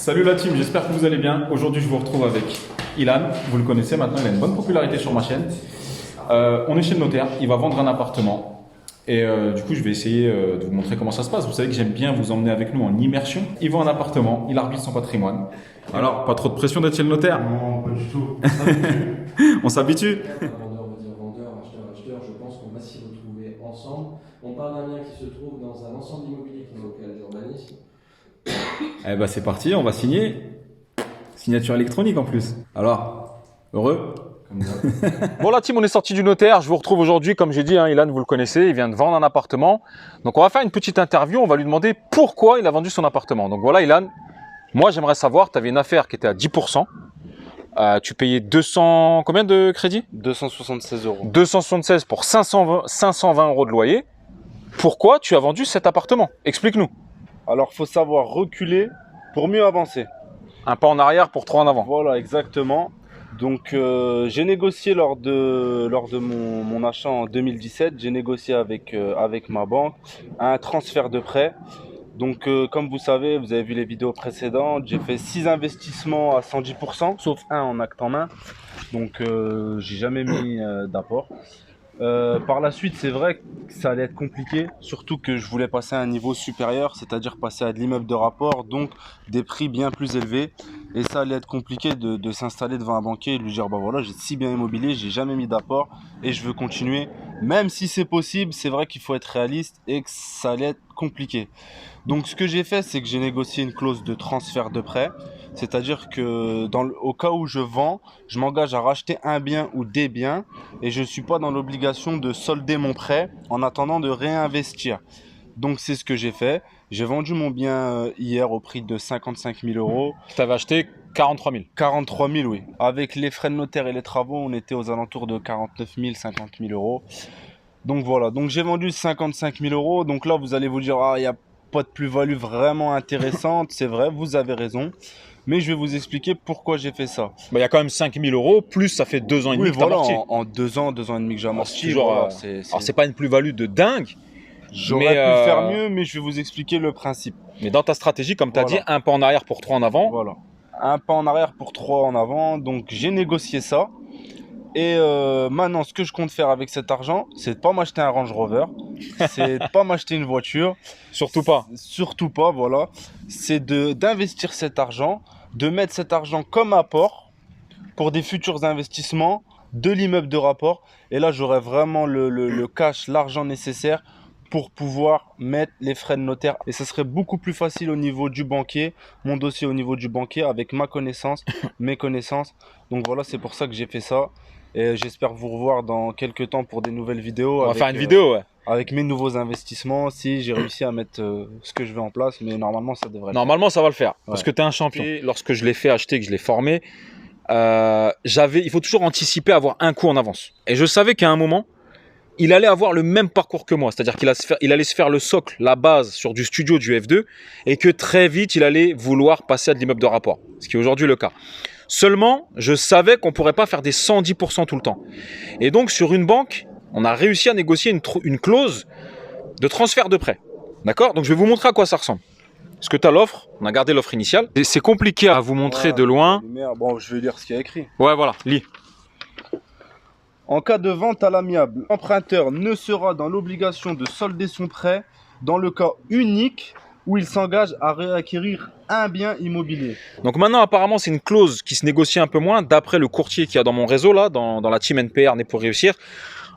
Salut la team, j'espère que vous allez bien. Aujourd'hui, je vous retrouve avec Ilan. Vous le connaissez maintenant, il a une bonne popularité sur ma chaîne. On est chez le notaire, il va vendre un appartement. Et du coup, je vais essayer de vous montrer comment ça se passe. Vous savez que j'aime bien vous emmener avec nous en immersion. Il vend un appartement, il arbitre son patrimoine. Alors, pas trop de pression d'être chez le notaire? Non, pas du tout. On s'habitue? Vendeur veut dire vendeur, acheteur, je pense qu'on va s'y retrouver ensemble. On parle d'un bien qui se trouve dans un ensemble immobilier qui est local d'urbanisme. Eh ben c'est parti, on va signer. Signature électronique en plus. Alors, heureux? Bon la team, on est sorti du notaire, je vous retrouve aujourd'hui, comme j'ai dit, Ilan, vous le connaissez, il vient de vendre un appartement. Donc on va faire une petite interview, on va lui demander pourquoi il a vendu son appartement. Donc voilà Ilan, moi j'aimerais savoir, tu avais une affaire qui était à 10%, tu payais 200, combien de crédit? 276 euros. 276 pour 520 euros de loyer. Pourquoi tu as vendu cet appartement? Explique-nous. Alors, faut savoir reculer pour mieux avancer. Un pas en arrière pour 3 en avant. Voilà, exactement. Donc, j'ai négocié lors de mon achat en 2017, j'ai négocié avec ma banque un transfert de prêt. Donc, comme vous savez, vous avez vu les vidéos précédentes, j'ai fait 6 investissements à 110%, sauf un en acte en main. Donc, j'ai jamais mis d'apport. Par la suite, c'est vrai que ça allait être compliqué, surtout que je voulais passer à un niveau supérieur, c'est-à-dire passer à de l'immeuble de rapport, donc des prix bien plus élevés. Et ça allait être compliqué de s'installer devant un banquier et de lui dire, bah voilà, j'ai si bien immobilier, j'ai jamais mis d'apport et je veux continuer. Même si c'est possible, c'est vrai qu'il faut être réaliste et que ça allait être compliqué. Donc ce que j'ai fait, c'est que j'ai négocié une clause de transfert de prêt. C'est-à-dire que au cas où je vends, je m'engage à racheter un bien ou des biens et je ne suis pas dans l'obligation de solder mon prêt en attendant de réinvestir. Donc c'est ce que j'ai fait. J'ai vendu mon bien hier au prix de 55 000 euros. Tu avais acheté 43 000. 43 000, oui. Avec les frais de notaire et les travaux, on était aux alentours de 49 000, 50 000 euros. Donc voilà, donc j'ai vendu 55 000 euros. Donc là, vous allez vous dire, ah, il n'y a pas de plus-value vraiment intéressante. C'est vrai, vous avez raison. Mais je vais vous expliquer pourquoi j'ai fait ça. Il y a quand même 5 000 euros, plus ça fait 2 ans et demi que tu voilà, amorti. en 2 ans, 2 ans et demi que j'ai amorti. Alors, c'est pas une plus-value de dingue. J'aurais pu faire mieux, mais je vais vous expliquer le principe. Mais dans ta stratégie, comme tu as dit, un pas en arrière pour 3 en avant. Voilà. Un pas en arrière pour 3 en avant. Donc j'ai négocié ça. Et maintenant, ce que je compte faire avec cet argent, c'est de pas m'acheter un Range Rover, c'est de pas m'acheter une voiture. Surtout pas. Surtout pas, voilà. C'est d'investir cet argent, de mettre cet argent comme apport pour des futurs investissements, de l'immeuble de rapport. Et là, j'aurai vraiment le cash, l'argent nécessaire pour pouvoir mettre les frais de notaire. Et ça serait beaucoup plus facile au niveau du banquier, mon dossier au niveau du banquier, avec ma connaissance, mes connaissances. Donc voilà, c'est pour ça que j'ai fait ça. Et j'espère vous revoir dans quelques temps pour des nouvelles vidéos. On va faire une vidéo, ouais. Avec mes nouveaux investissements, si j'ai réussi à mettre ce que je veux en place. Mais normalement, ça devrait Normalement, ça va le faire. Parce Ouais. que tu es un champion. Et lorsque je l'ai fait acheter, que je l'ai formé, il faut toujours anticiper, avoir un coup en avance. Et je savais qu'à un moment, il allait avoir le même parcours que moi. C'est-à-dire qu'il allait se faire le socle, la base sur du studio du F2 et que très vite, il allait vouloir passer à de l'immeuble de rapport. Ce qui est aujourd'hui le cas. Seulement, je savais qu'on ne pourrait pas faire des 110% tout le temps. Et donc, sur une banque, on a réussi à négocier une clause de transfert de prêt. D'accord? Donc, je vais vous montrer à quoi ça ressemble. Est-ce que tu as l'offre? On a gardé l'offre initiale. C'est compliqué à vous montrer de loin. Bon, je vais lire ce qu'il y a écrit. Ouais, voilà, lis. En cas de vente à l'amiable, l'emprunteur ne sera dans l'obligation de solder son prêt dans le cas unique où il s'engage à réacquérir un bien immobilier. Donc maintenant, apparemment, c'est une clause qui se négocie un peu moins. D'après le courtier qu'il y a dans mon réseau, là, dans la team NPR Né pour réussir,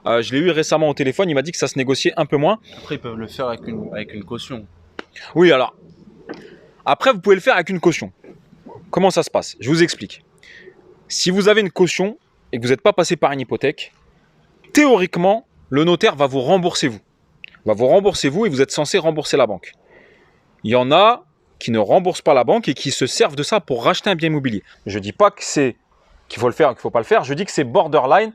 je l'ai eu récemment au téléphone, il m'a dit que ça se négociait un peu moins. Après, ils peuvent le faire avec une caution. Oui, alors, après, vous pouvez le faire avec une caution. Comment ça se passe? Je vous explique. Si vous avez une caution et que vous n'êtes pas passé par une hypothèque, théoriquement, le notaire va vous rembourser vous. Va vous rembourser vous et vous êtes censé rembourser la banque. Il y en a qui ne remboursent pas la banque et qui se servent de ça pour racheter un bien immobilier. Je ne dis pas qu'il faut le faire ou qu'il ne faut pas le faire, je dis que c'est borderline.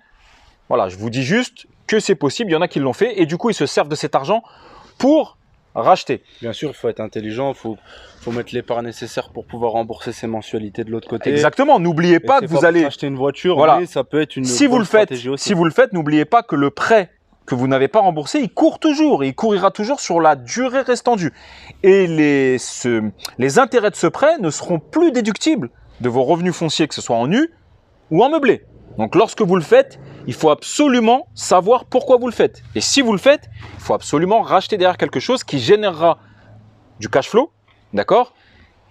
Voilà, je vous dis juste que c'est possible, il y en a qui l'ont fait et du coup ils se servent de cet argent pour racheter. Bien sûr, il faut être intelligent, il faut mettre les parts nécessaires pour pouvoir rembourser ses mensualités de l'autre côté. Exactement, n'oubliez pas que vous allez acheter une voiture, voilà. mais ça peut être une si vous bonne le faites, stratégie aussi. si vous le faites, n'oubliez pas que le prêt que vous n'avez pas remboursé, il court toujours et il courira toujours sur la durée restante due. Et les intérêts de ce prêt ne seront plus déductibles de vos revenus fonciers, que ce soit en nu ou en meublé. Donc lorsque vous le faites, il faut absolument savoir pourquoi vous le faites. Et si vous le faites, il faut absolument racheter derrière quelque chose qui générera du cash flow, d'accord?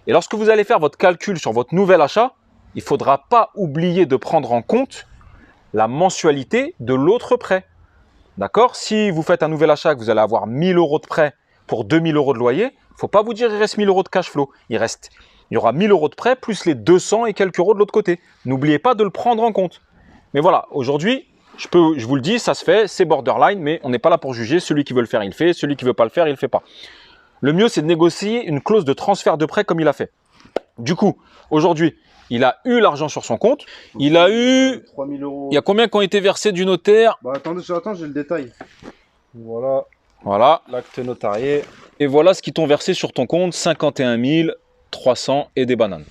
Et lorsque vous allez faire votre calcul sur votre nouvel achat, il ne faudra pas oublier de prendre en compte la mensualité de l'autre prêt. D'accord? Si vous faites un nouvel achat, que vous allez avoir 1 000 € de prêt pour 2 000 € de loyer, il ne faut pas vous dire qu'il reste 1 000 € de cash flow. Il y aura 1 000 € de prêt plus les 200 et quelques euros de l'autre côté. N'oubliez pas de le prendre en compte. Mais voilà, aujourd'hui, je vous le dis, ça se fait, c'est borderline, mais on n'est pas là pour juger. Celui qui veut le faire, il le fait. Celui qui ne veut pas le faire, il ne le fait pas. Le mieux, c'est de négocier une clause de transfert de prêt comme il a fait. Du coup, aujourd'hui, il a eu l'argent sur son compte. Il a eu... 3 000 €. Il y a combien qui ont été versés du notaire? Bah attendez, j'attends, j'ai le détail. Voilà, Voilà. l'acte notarié. Et voilà ce qu'ils t'ont versé sur ton compte, 51 300 et des bananes.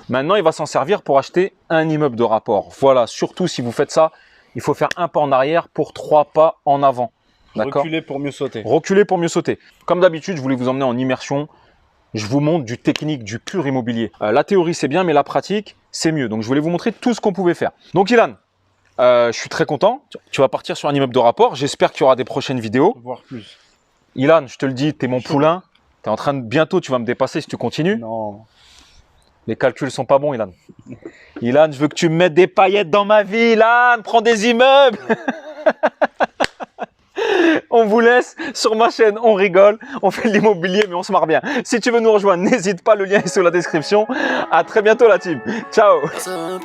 Maintenant, il va s'en servir pour acheter un immeuble de rapport. Voilà, surtout si vous faites ça, il faut faire un pas en arrière pour 3 pas en avant. D'accord ? Reculer pour mieux sauter. Reculer pour mieux sauter. Comme d'habitude, je voulais vous emmener en immersion. Je vous montre du technique, du pur immobilier. La théorie, c'est bien, mais la pratique, c'est mieux. Donc, je voulais vous montrer tout ce qu'on pouvait faire. Donc, Ilan, je suis très content. Tu vas partir sur un immeuble de rapport. J'espère qu'il y aura des prochaines vidéos. Voire plus. Ilan, je te le dis, tu es mon poulain. Tu es en train de... Bientôt, tu vas me dépasser si tu continues. Non. Les calculs sont pas bons, Ilan. Ilan, je veux que tu me mettes des paillettes dans ma vie, Ilan. Prends des immeubles. On vous laisse sur ma chaîne, on rigole, on fait de l'immobilier, mais on se marre bien. Si tu veux nous rejoindre, n'hésite pas, le lien est sous la description. À très bientôt la team. Ciao. Personne.